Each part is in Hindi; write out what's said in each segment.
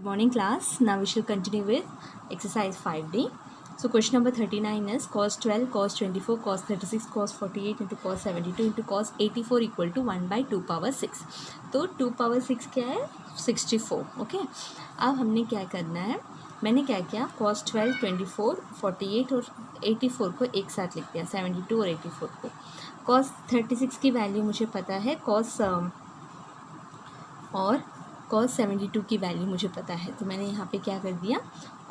Good morning class. Now we shall continue with exercise 5D. So question number 39 is cos 12, cos 24, cos 36, cos 48 into cos 72 into cos 84 equal to 1 by 2 power 6. तो 2 power 6 क्या है 64. ओके अब हमने क्या करना है, मैंने क्या किया cos 12, 24, 48 और 84 को एक साथ लिख दिया, 72 और 84 को. cos 36 की वैल्यू मुझे पता है, और cos 72 की वैल्यू मुझे पता है, तो मैंने यहाँ पे क्या कर दिया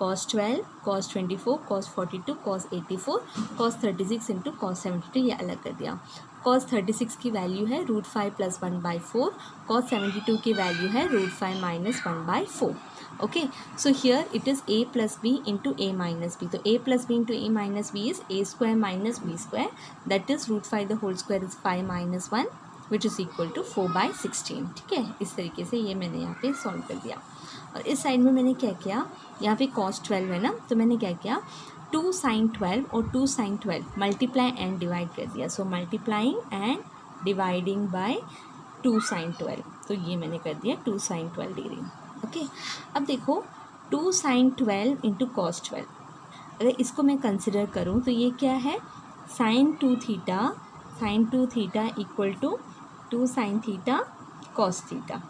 cos 12, cos 24, cos 42, cos 84, cos 36 into cos 72 ये अलग कर दिया. cos 36 की वैल्यू है √5 + 1/4, cos 72 की वैल्यू है √5 - 1/4. Okay so here it is a + b into a - b. तो a + b into a - b is a² - b², that is √5 the whole square is 5 - 1 which is equal to 4/16. ठीक है, इस तरीके से ये मैंने यहाँ पे सॉल्व कर दिया. और इस साइड में मैंने क्या किया, यहाँ पे cos 12 है ना, तो मैंने क्या किया 2 sin 12 और 2 sin 12 मल्टीप्लाई एंड डिवाइड कर दिया. So multiplying and dividing by 2 sin 12, तो ये मैंने कर दिया 2 sin 12 डिग्री. ओके अब देखो 2 sin 12 इंटू cos 12, अगर इसको मैं कंसिडर करूँ तो ये क्या है sin 2 theta equal to 2 sin theta cos theta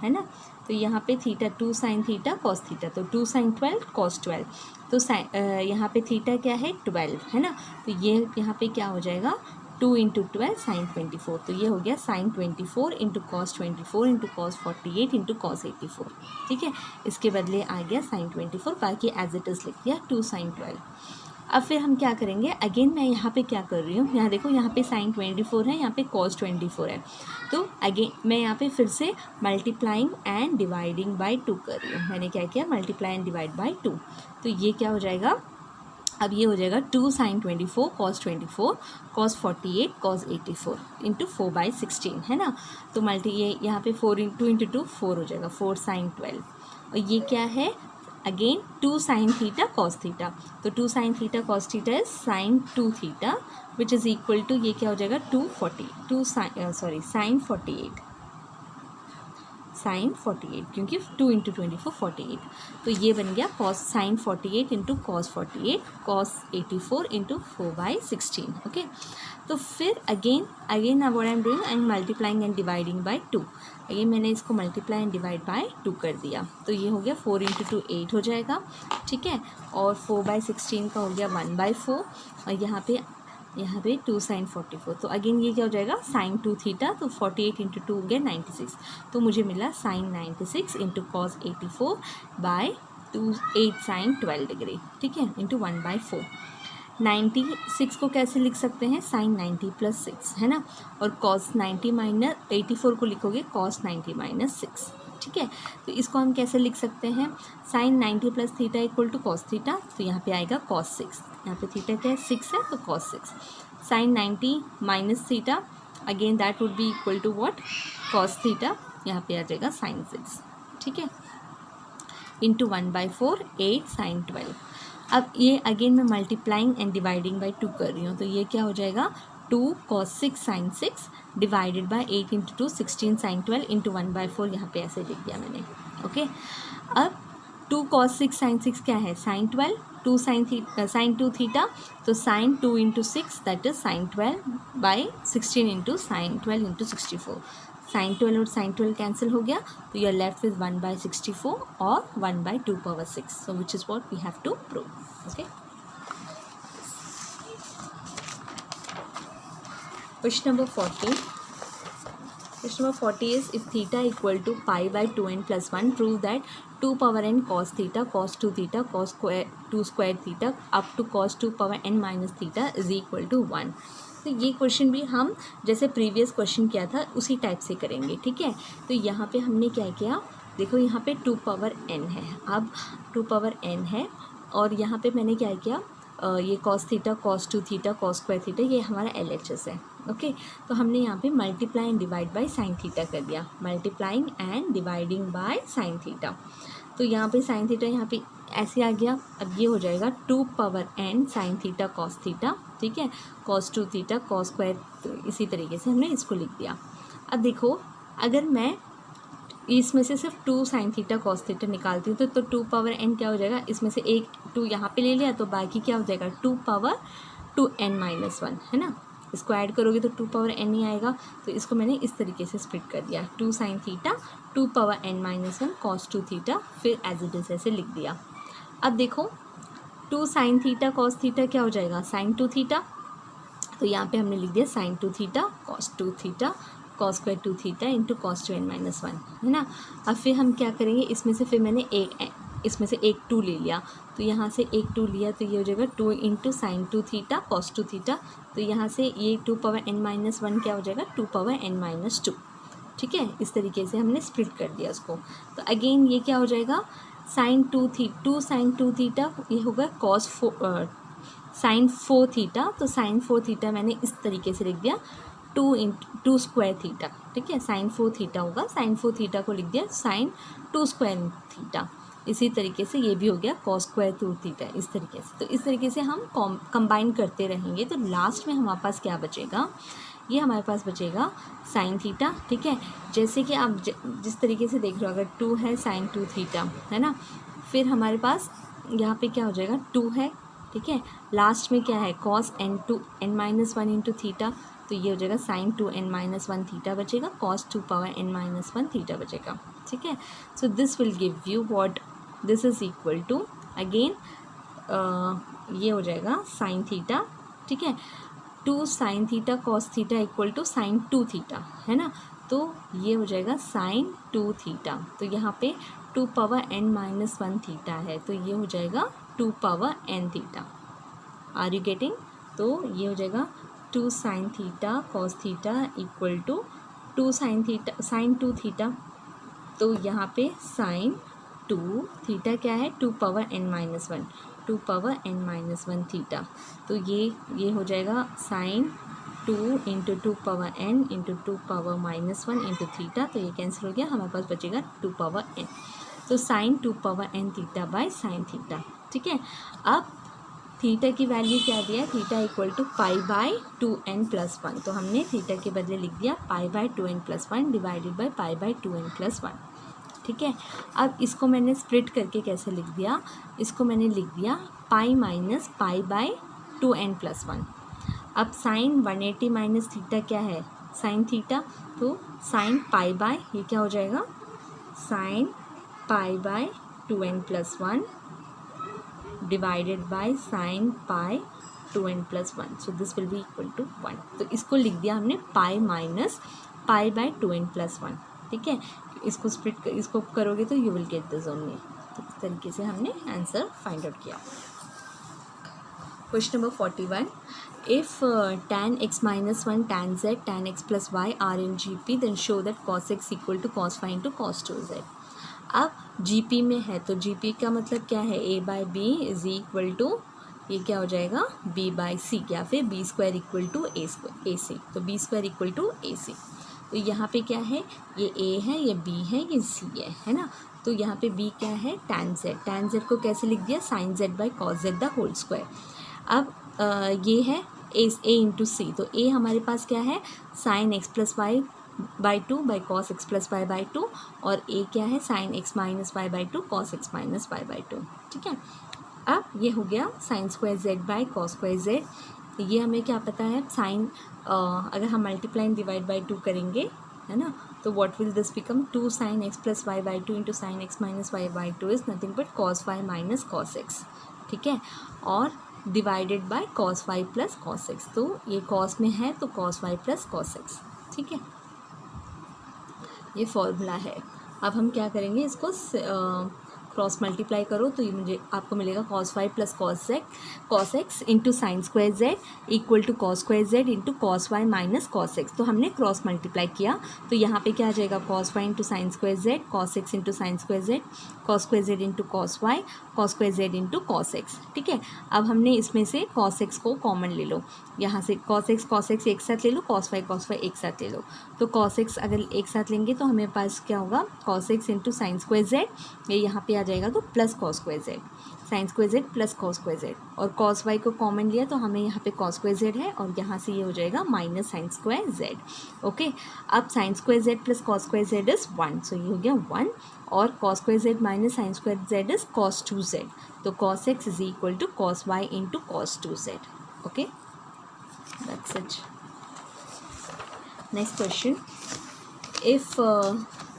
है ना. तो यहाँ पे theta 2 sin theta cos theta, तो 2 sin 12 cos 12, तो यहाँ पे थीटा क्या है 12 है ना, तो ये यहाँ पे क्या हो जाएगा 2 × 12 sin 24, तो ये हो गया sin 24 into cos 24 into cos 48 into cos 84. ठीक है, इसके बदले आ गया sin 24, बाकी एज इट इज़ लिख दिया 2 sin 12. अब फिर हम क्या करेंगे, अगेन मैं यहाँ पे क्या कर रही हूँ, यहाँ देखो यहाँ पे sin 24 है, यहाँ पे cos 24 है, तो अगेन मैं यहाँ पे फिर से मल्टीप्लाइंग एंड डिवाइडिंग बाय 2 कर रही हूँ. मैंने क्या किया मल्टीप्लाई एंड डिवाइड बाय 2, तो ये क्या हो जाएगा, अब ये हो जाएगा 2 sin 24 cos 24 cos 48 cos 84 into 4/16 है ना. तो ये यहाँ पे 4 × 2 4 हो जाएगा 4 sin 12, और ये क्या है again 2 sin theta cos theta, तो 2 sin theta cos theta is sin 2 theta which is equal to ये क्या हो जाएगा sin 48, क्योंकि 2 × 24 48, तो ये बन गया sin 48 into cos 48 cos 84 into 4/16. Okay तो फिर again what I am doing, I am multiplying and dividing by 2. Again मैंने इसको मल्टीप्लाई एंड डिवाइड बाय 2 कर दिया, तो ये हो गया 4 × 2 8 हो जाएगा. ठीक है, और 4/16 का हो गया 1/4, और यहाँ पे 2 sin 44, तो अगेन ये क्या हो जाएगा sin 2 थीटा, तो 48 × 2 हो गया 96, तो मुझे मिला sin 96 into cos 84 by 8 sin 12 degree. ठीक है, इंटू 1/4. 96 को कैसे लिख सकते हैं sin 90 + 6 है ना, और cos 90 - 84 को लिखोगे cos 90 - 6. ठीक है, तो इसको हम कैसे लिख सकते हैं sin 90 + theta equal to cos theta, तो यहाँ पे आएगा cos 6, यहाँ पे थीटा क्या है 6 है, तो cos 6. sin 90 - theta again that would be equal to what cos theta, यहाँ पे आ जाएगा sin 6. ठीक है, इंटू 1/4 8 sin 12. अब ये अगेन मैं मल्टीप्लाइंग एंड डिवाइडिंग बाय 2 कर रही हूँ, तो ये क्या हो जाएगा 2 cos 6 sin 6 divided by 8 × 2 16 sin 12 into 1/4, यहाँ पे ऐसे लिख दिया मैंने. ओके अब 2 cos 6 sin 6 क्या है sin 12, 2 sin 2 थीटा, तो sin 2 × 6 that is sin 12/16 into sin 12 into 64. sin 12 और sin 12 कैंसिल हो गया, तो यू आर लेफ्ट विद 1/64 और 1/2 power 6, so which is what we have to prove. Okay, question number 40. Question number 40 is if theta equal to π/2n + 1, prove that 2 power n cos theta cos 2 theta cos 2 square theta up to cos 2 power n - theta is equal to 1. तो ये क्वेश्चन भी हम जैसे प्रीवियस क्वेश्चन किया था उसी टाइप से करेंगे. ठीक है, तो यहाँ पे हमने क्या किया, देखो यहाँ पे 2 power n है, अब 2 power n है, और यहाँ पे मैंने क्या किया ये cos theta cos 2 theta cos square theta ये हमारा LHS है. ओके तो हमने यहाँ पे multiply and divide by sine theta कर दिया, multiplying and dividing bye sine theta, तो यहाँ पे साइन थीटा यहाँ पे ऐसे आ गया. अब ये हो जाएगा 2 power n sine theta cos theta. ठीक है, cos 2 थीटा cos स्क्वायर, तो इसी तरीके से हमने इसको लिख दिया. अब देखो अगर मैं इसमें से सिर्फ 2 साइन थीटा कॉस थीटा निकालती हूँ तो 2 पावर n क्या हो जाएगा, इसमें से एक 2 यहाँ पे ले लिया तो बाकी क्या हो जाएगा 2 पावर 2n-1 है ना। इसको ऐड करोगे तो 2 पावर n ही आएगा। तो इसको मैंने इस तरीके से स्प्लिट कर दिया, 2 sine theta 2 power n-1 cos 2 theta, फिर एज इट इज ऐसे लिख दिया। अब देखो 2 साइन थीटा कॉस थीटा क्या हो जाएगा, साइन 2 थीटा। तो यहाँ पे हमने लिख दिया sine 2 theta cos 2 theta cos square 2 theta into cos 2n-1 है ना। अब फिर हम क्या करेंगे, इसमें से फिर मैंने इसमें से एक 2 ले लिया, तो यहाँ से एक 2 लिया तो ये हो जाएगा 2 into sign 2 theta cos 2 theta. तो यहाँ से ये 2 पावर n-1 क्या हो जाएगा 2 पावर n-2। ठीक है, इस तरीके से हमने स्प्लिट कर दिया उसको। तो अगेन ये क्या हो जाएगा साइन 2 साइन 2 थीटा, ये होगा कॉस साइन 4 थीटा। तो साइन 4 थीटा मैंने इस तरीके से लिख दिया 2 स्क्वायर थीटा। ठीक है, साइन 4 थीटा होगा, साइन 4 थीटा को लिख दिया साइन 2 स्क्वायर थीटा। इसी तरीके से ये भी हो गया कॉस स्क्वायर 2 थीटा, इस तरीके से। तो इस तरीके से हम कंबाइन करते रहेंगे। तो लास्ट में हमारे पास क्या बचेगा, ये हमारे पास बचेगा साइन थीटा। ठीक है, जैसे कि आप जिस तरीके से देख रहे हो, अगर 2 है साइन 2 थीटा है ना, फिर हमारे पास यहाँ पे क्या हो जाएगा 2 है। ठीक है, लास्ट में क्या है कॉस n-1 इंटू थीटा, तो ये हो जाएगा साइन 2n-1 थीटा बचेगा, कॉस 2 पावर n-1 थीटा बचेगा। ठीक है, so this will give you what this is equal to, again ये हो जाएगा साइन थीटा। ठीक है, 2 sine theta cos theta equal to sine 2 theta है ना। तो ये हो जाएगा साइन 2 थीटा। तो यहाँ पे 2 पावर n-1 थीटा है, तो ये हो जाएगा 2 power n theta. Are you getting? तो ये हो जाएगा 2 sine theta cos theta equal to 2 sine theta sine 2 theta. तो यहाँ पे साइन 2 थीटा क्या है 2 power n-1, 2 power n-1 theta. तो ये हो जाएगा sine 2 into 2 power n into 2 power -1 into theta. तो ये कैंसिल हो गया, हमारे पास बचेगा 2 पावर n। तो sine 2 power n theta by sine theta. ठीक है, अब थीटा की वैल्यू क्या दिया, theta equal to pi by 2n+1। तो हमने थीटा के बदले लिख दिया pi by 2n+1 divided by pi by 2n+1। ठीक है, अब इसको मैंने स्प्लिट करके कैसे लिख दिया, इसको मैंने लिख दिया pi minus pi by 2n+1। अब साइन 180 माइनस थीटा क्या है साइन थीटा, तो साइन पाई बाय ये क्या हो जाएगा sine pi by 2n+1 divided by sine pi 2n+1। So this will be equal to 1। तो इसको लिख दिया हमने pi minus pi by 2n+1। ठीक है, इसको स्प्लिट इसको करोगे तो you will get this only. तो इस तरीके से हमने आंसर फाइंड आउट किया। Question number 41, if tan x - 1 tan z tan x plus y are in GP then show that cos x equal to cos phi into cos 2z। अब GP में है तो GP का मतलब क्या है, a by b is equal to ये क्या हो जाएगा b बाई सी, या फिर b square equal to a c. तो b square equal to a c. तो यहाँ पे क्या है, ये a है, ये b है, ये c है ना। तो यहाँ पे b क्या है tan z को कैसे लिख दिया sin z by cos z the whole square. अब ये है a इंटू सी। तो a हमारे पास क्या है sine x plus y by 2 by cos x plus y by 2, और a क्या है sine x minus y by 2 cos x minus y by 2। ठीक है, अब ये हो गया sine square z by cos square z। ये हमें क्या पता है साइन अगर हम मल्टीप्लाई एंड डिवाइड बाई 2 करेंगे है ना, तो what will this become 2 sine x plus y by 2 into sine x minus y by 2 is nothing but cos y minus cos x. ठीक है, और divided by cos y plus cos x. तो ये कॉस में है तो cos y plus cos x. ठीक है, ये फॉर्मूला है। अब हम क्या करेंगे, इसको क्रॉस मल्टीप्लाई करो तो ये मुझे आपको मिलेगा cos y plus cos x into sine square z equal to cos square z into cos y minus cos x. तो हमने क्रॉस मल्टीप्लाई किया तो यहाँ पे क्या आ जाएगा cos y into sine square z, cos x into sine square z, cos square z into cos y, cos square z into cos x. ठीक है, अब हमने इसमें से कॉस एक्स को कॉमन ले लो, यहाँ से कॉस एक्स एक साथ ले लो, कॉस वाई एक साथ ले लो। तो कॉस एक्स अगर एक साथ लेंगे तो हमें पास क्या होगा cos x into sine square Z, ये यहाँ पे आ जाएगा तो plus cos square Z, sign square z plus cos square Z, और कॉस वाई को कॉमन लिया तो हमें यहाँ पे कॉस स्क्वायर जेड है और यहाँ से ये हो जाएगा minus sine square z. Okay, अब sine square z plus cos square z is 1, so ये हो गया 1, और cos square z minus sine square z is cos 2 z, तो cos x is equal to cos y into cos 2 z. Okay, that's it. Next question, if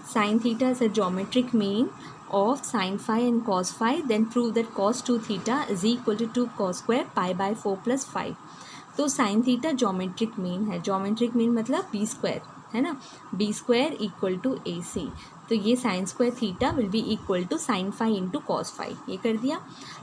sin theta is a geometric mean of sin phi and cos phi, then prove that cos 2 theta is equal to 2 cos square pi by 4 plus 5। तो sin theta geometric mean है, geometric mean मतलब b स्क्वायर है ना, b square equal to a c, तो ये sine square theta will be equal to sine phi into cos phi. ये कर दिया।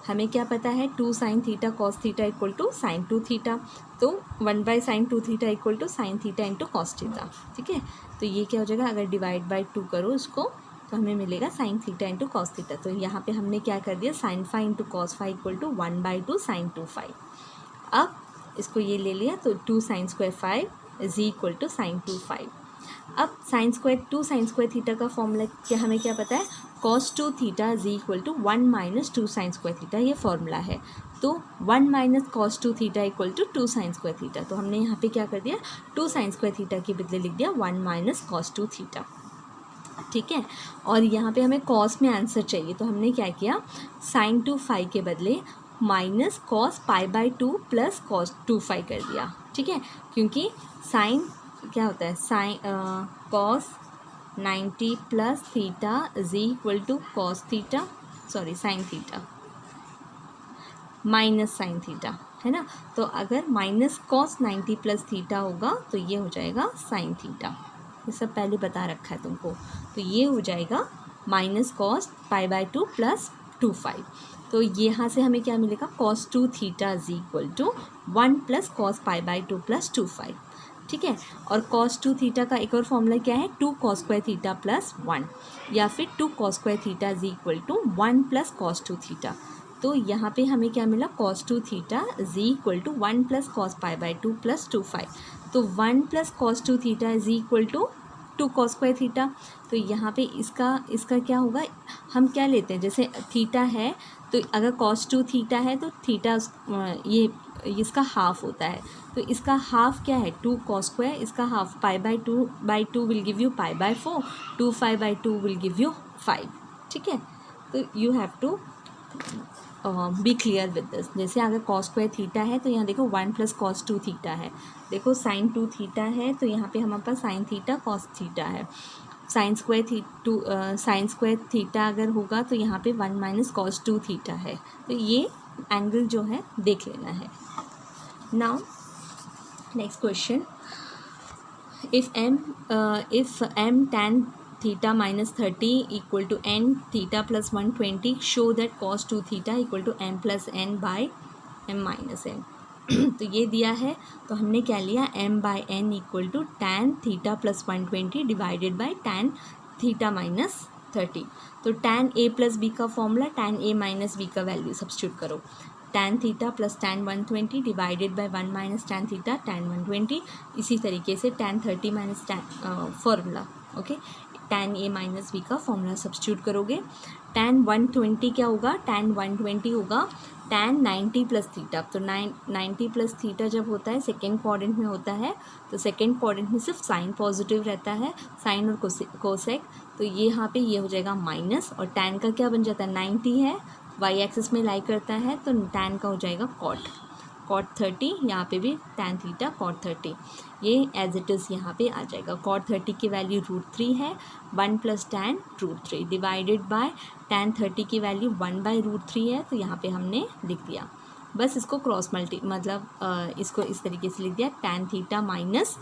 हमें क्या पता है 2 sine theta cos theta equal to sine 2 theta, तो 1 by sine 2 theta equal to sine theta into cos theta. ठीक है, तो ये क्या हो जाएगा, अगर डिवाइड बाई 2 करो इसको तो हमें मिलेगा sine theta into cos theta. तो यहाँ पे हमने क्या कर दिया, sine phi into cos phi equal to 1/2 sine 2 phi. अब इसको ये ले लिया तो 2 sine square 5 is equal to sine 2 5। अब sine square 2 sine square theta का फॉर्मूला क्या, हमें क्या पता है, cos 2 theta is equal to 1 minus 2 sine square theta, ये फॉर्मूला है। तो 1 minus cos 2 theta equal to 2 sine square theta, तो हमने यहाँ पे क्या कर दिया, 2 साइन स्क्वायर थीटा के बदले लिख दिया 1 माइनस cos 2 थीटा। ठीक है, और यहाँ पे हमें cos में आंसर चाहिए, तो हमने क्या किया, साइन 2 फाई के बदले minus cos pi by 2 plus cos 2 phi कर दिया। ठीक है, क्योंकि साइन क्या होता है, sine cos 90 plus theta is equal to cos theta, sorry sine theta minus sine theta, है ना। तो अगर माइनस cos 90 प्लस थीटा होगा तो ये हो जाएगा साइन थीटा, ये सब पहले बता रखा है तुमको। तो ये हो जाएगा minus cos pi by 2 plus 2 phi. तो यहाँ से हमें क्या मिलेगा, cos 2 theta is equal to 1 plus cos pi by 2 plus 2 phi. ठीक है, और cos 2 थीटा का एक और फॉर्मूला क्या है, 2 cos स्क्वायर थीटा प्लस 1, या फिर 2 cos square theta is equal to 1 plus cos 2 theta. तो यहाँ पे हमें क्या मिला, cos 2 theta is equal to 1 plus cos pi by 2 plus 2 phi. तो 1 plus cos 2 theta is equal to 2 cos square theta. तो यहाँ पे इसका क्या होगा, हम क्या लेते हैं, जैसे थीटा है तो अगर cos 2 थीटा है तो थीटा ये इसका हाफ होता है, तो इसका हाफ क्या है 2 cos स्क्वायर, इसका half pi by 2 will give you pi by 4, 2 phi by 2 will give you 5। ठीक है, तो you have to be clear with this. जैसे अगर cos स्क्वायर थीटा है तो यहाँ देखो 1 प्लस cos 2 थीटा है, देखो साइन 2 थीटा है तो यहाँ पे हमारे पास साइन थीटा cos थीटा है, साइन स्क्वायर थीटा अगर होगा तो यहाँ पे 1 माइनस cos 2 थीटा है। तो ये एंगल जो है देख लेना है। Now next question, if m tan theta minus 30 equal to n theta plus 120, show that cos 2 theta equal to m plus n by m minus n। तो ये दिया है, तो हमने क्या लिया, m by n equal to tan theta plus 120 divided by tan theta minus 30। तो tan a प्लस b का formula, tan a minus b का वैल्यू सब्स्टिट्यूट करो, tan theta plus tan 120 divided by 1 minus tan theta tan 120। इसी तरीके से tan 30 minus tan formula, okay, tan a minus b का फॉर्मूला सब्स्टिट्यूट करोगे। tan 120 क्या होगा, tan 120 होगा tan 90 प्लस थीटा। तो 90 प्लस थीटा जब होता है सेकेंड क्वाड्रेंट में होता है, तो सेकेंड क्वाड्रेंट में सिर्फ साइन पॉजिटिव रहता है, साइन और कोसेक। तो ये यहाँ पे ये हो जाएगा माइनस, और tan का क्या बन जाता है, 90 है, वाई एक्सिस में लाई करता है, तो tan का हो जाएगा cot 30, यहाँ पे भी tan थीटा cot 30, ये एज इट इज़ यहाँ पे आ जाएगा। cot 30 की वैल्यू √3 है, 1 plus tan √3 divided by tan 30 की वैल्यू 1 बाई √3 है, तो यहाँ पे हमने लिख दिया। बस इसको क्रॉस मल्टी मतलब इसको इस तरीके से लिख दिया, tan theta minus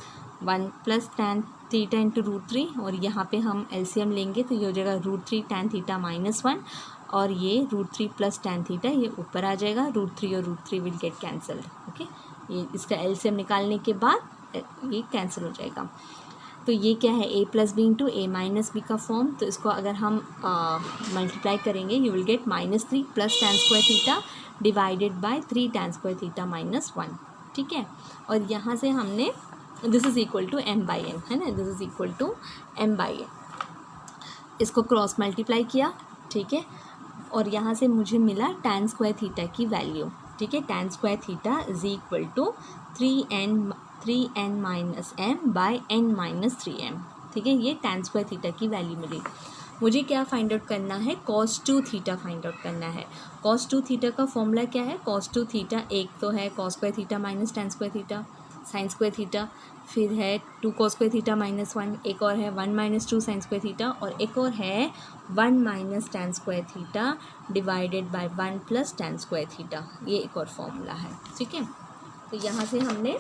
1 plus tan theta into √3, और यहाँ पे हम एलसीएम लेंगे तो ये हो जाएगा √3 tan थीटा माइनस 1, और ये √3 प्लस tan थीटा ये ऊपर आ जाएगा, √3 और √3 विल गेट कैंसल्ड। ओके, ये इसका एलसीएम निकालने के बाद ये कैंसिल हो जाएगा। तो ये क्या है, a plus B into a minus B का फॉर्म, तो इसको अगर हम मल्टीप्लाई करेंगे you will get -3 plus tan square theta divided by 3 tan square theta minus 1। ठीक है, और यहाँ से हमने this is equal to m by n, है ना, this is equal to m by n, इसको क्रॉस मल्टीप्लाई किया। ठीक है, और यहाँ से मुझे मिला tan स्क्वायर थीटा की वैल्यू, ठीक है। tan square theta is equal to 3n minus m by n minus 3m, ठीक है। ये tan स्क्वायर थीटा की वैल्यू मिली। मुझे क्या फाइंड आउट करना है, cos 2 थीटा फाइंड आउट करना है। cos 2 थीटा का फॉर्मूला क्या है, cos 2 थीटा एक तो है cos square theta minus tan square theta sine square theta, फिर है 2 cos स्क्वायर थीटा माइनस 1, एक और है 1 माइनस 2 साइन स्क्वायर थीटा, और एक और है 1 minus tan square theta divided bye 1 plus tan square theta. ये एक और फॉर्मूला है, ठीक है। तो यहाँ से हमने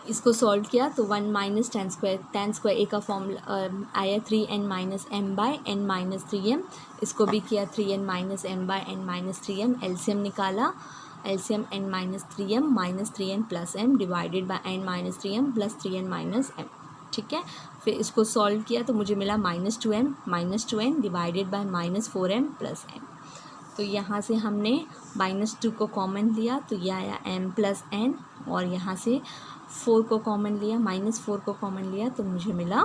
इसको सॉल्व किया तो 1 माइनस tan स्क्वायर ए का फॉर्मूला आया 3n minus m by n minus 3m। इसको भी किया 3n minus m by n minus 3m, LCM निकाला, LCM n minus 3m minus 3n plus m divided by n minus 3m plus 3n minus m, ठीक है। फिर इसको सॉल्व किया तो मुझे मिला -2n divided by minus 4m plus m। तो यहाँ से हमने -2 को कॉमन लिया तो यह आया m प्लस n, और यहाँ से 4 को कॉमन लिया, -4 को कॉमन लिया तो मुझे मिला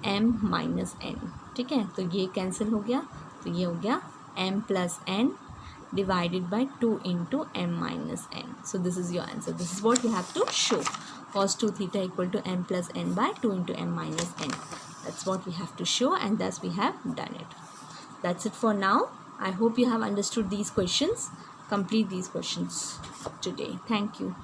m माइनस n, ठीक है। तो ये कैंसिल हो गया, तो ये हो गया m plus n divided by 2 into m minus n. So this is your answer. This is what you have to show. Cos 2 theta equal to m plus n by 2 into m minus n. That's what we have to show, and thus we have done it. That's it for now. I hope you have understood these questions. Complete these questions today. Thank you.